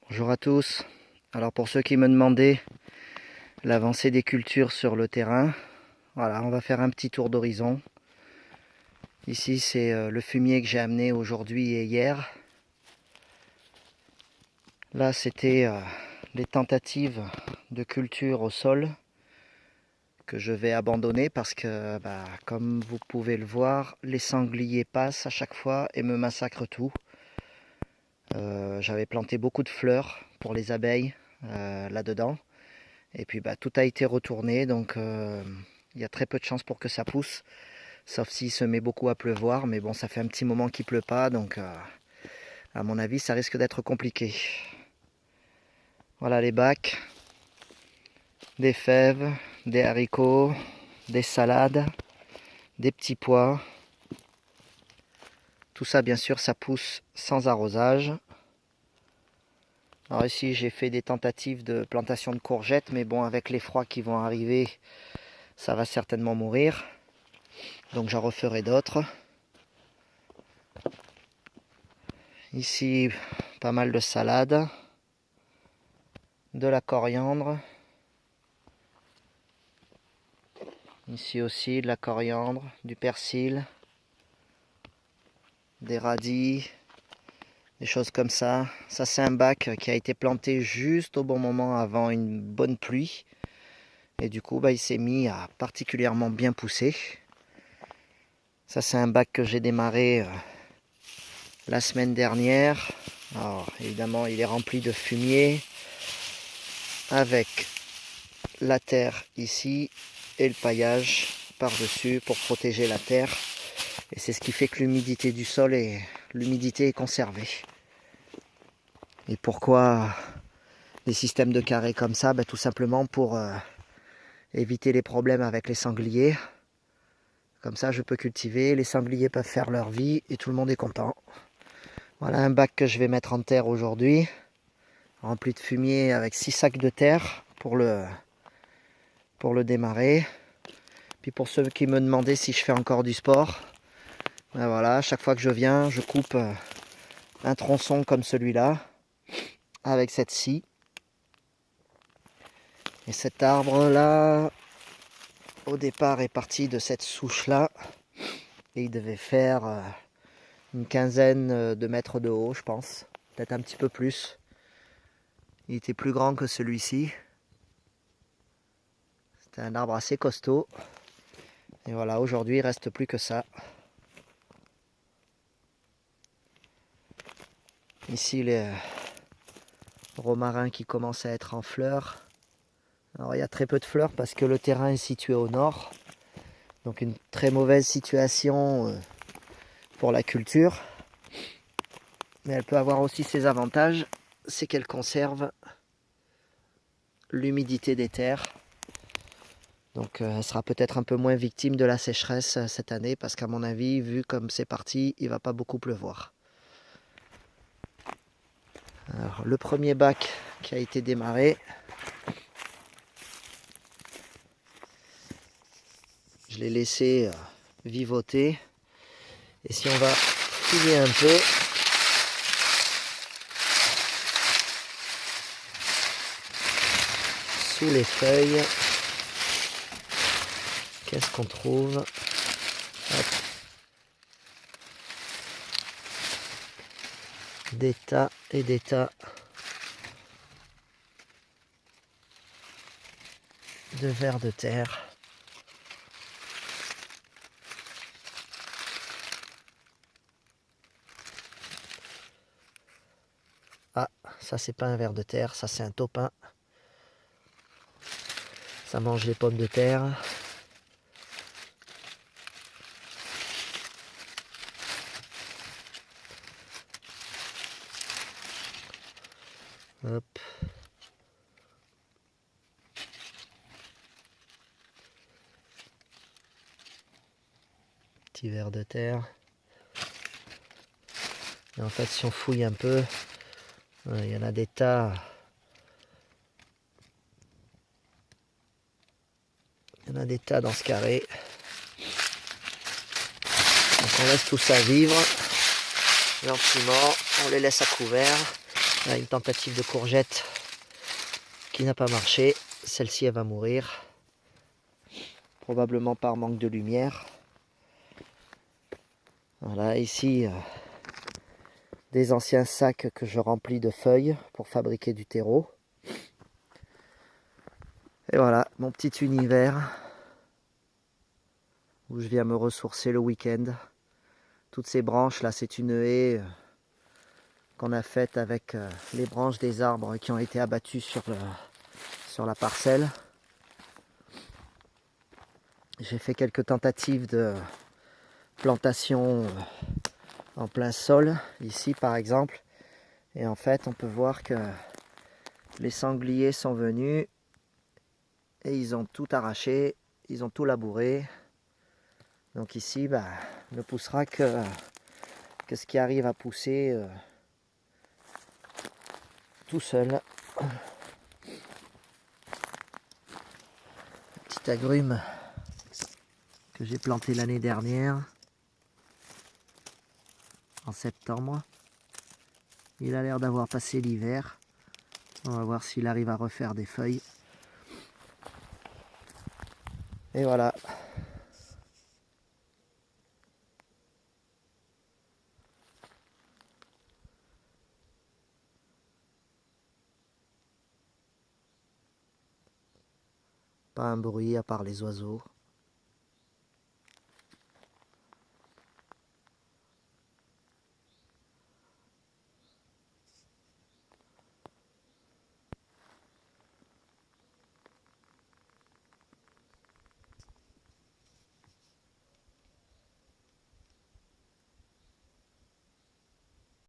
Bonjour à tous. Alors pour ceux qui me demandaient l'avancée des cultures sur le terrain, voilà, on va faire un petit tour d'horizon. Ici c'est le fumier que j'ai amené aujourd'hui et hier. Là c'était les tentatives de culture au sol que je vais abandonner parce que comme vous pouvez le voir, les sangliers passent à chaque fois et me massacrent tout. J'avais planté beaucoup de fleurs pour les abeilles là-dedans. Et puis tout a été retourné, donc il y a très peu de chances pour que ça pousse. Sauf s'il se met beaucoup à pleuvoir, mais bon, ça fait un petit moment qu'il pleut pas, donc à mon avis, ça risque d'être compliqué. Voilà les bacs, des fèves, des haricots, des salades, des petits pois. Tout ça, bien sûr, ça pousse sans arrosage. Alors ici, j'ai fait des tentatives de plantation de courgettes, mais bon, avec les froids qui vont arriver, ça va certainement mourir. Donc j'en referai d'autres. Ici, pas mal de salade, de la coriandre. Ici aussi, de la coriandre, du persil, des radis, des choses comme ça. Ça, c'est un bac qui a été planté juste au bon moment avant une bonne pluie. Et du coup, il s'est mis à particulièrement bien pousser. Ça, c'est un bac que j'ai démarré la semaine dernière. Alors, évidemment, il est rempli de fumier avec la terre ici et le paillage par-dessus pour protéger la terre. Et c'est ce qui fait que l'humidité du sol l'humidité est conservée. Et pourquoi des systèmes de carrés comme ça? Tout simplement pour éviter les problèmes avec les sangliers. Comme ça, je peux cultiver, les sangliers peuvent faire leur vie et tout le monde est content. Voilà un bac que je vais mettre en terre aujourd'hui, rempli de fumier avec 6 sacs de terre pour le démarrer. Puis pour ceux qui me demandaient si je fais encore du sport, voilà, chaque fois que je viens, je coupe un tronçon comme celui-là, avec cette scie. Et cet arbre-là, au départ, est parti de cette souche-là. Et il devait faire une quinzaine de mètres de haut, je pense. Peut-être un petit peu plus. Il était plus grand que celui-ci. C'était un arbre assez costaud. Et voilà, aujourd'hui, il ne reste plus que ça. Ici, les romarins qui commencent à être en fleurs. Alors, il y a très peu de fleurs parce que le terrain est situé au nord. Donc, une très mauvaise situation pour la culture. Mais elle peut avoir aussi ses avantages. C'est qu'elle conserve l'humidité des terres. Donc, elle sera peut-être un peu moins victime de la sécheresse cette année parce qu'à mon avis, vu comme c'est parti, il ne va pas beaucoup pleuvoir. Alors, le premier bac qui a été démarré, je l'ai laissé vivoter. Et si on va fouiller un peu, sous les feuilles, qu'est-ce qu'on trouve? Hop. Des tas et des tas de vers de terre. Ah, ça c'est pas un ver de terre, ça c'est un taupin. Ça mange les pommes de terre. Hop. Petit ver de terre. Et en fait, si on fouille un peu, il y en a des tas. Il y en a des tas dans ce carré. Donc on laisse tout ça vivre gentiment, on les laisse à couvert. Là, une tentative de courgette qui n'a pas marché. Celle-ci, elle va mourir. Probablement par manque de lumière. Voilà, ici, des anciens sacs que je remplis de feuilles pour fabriquer du terreau. Et voilà, mon petit univers où je viens me ressourcer le week-end. Toutes ces branches là, c'est une haie qu'on a faite avec les branches des arbres qui ont été abattus sur la parcelle. J'ai fait quelques tentatives de plantation en plein sol, ici par exemple. Et en fait, on peut voir que les sangliers sont venus et ils ont tout arraché, ils ont tout labouré. Donc ici, ne poussera que ce qui arrive à pousser tout seul. Petit agrume que j'ai planté l'année dernière, en septembre. Il a l'air d'avoir passé l'hiver. On va voir s'il arrive à refaire des feuilles. Et voilà. Pas un bruit à part les oiseaux.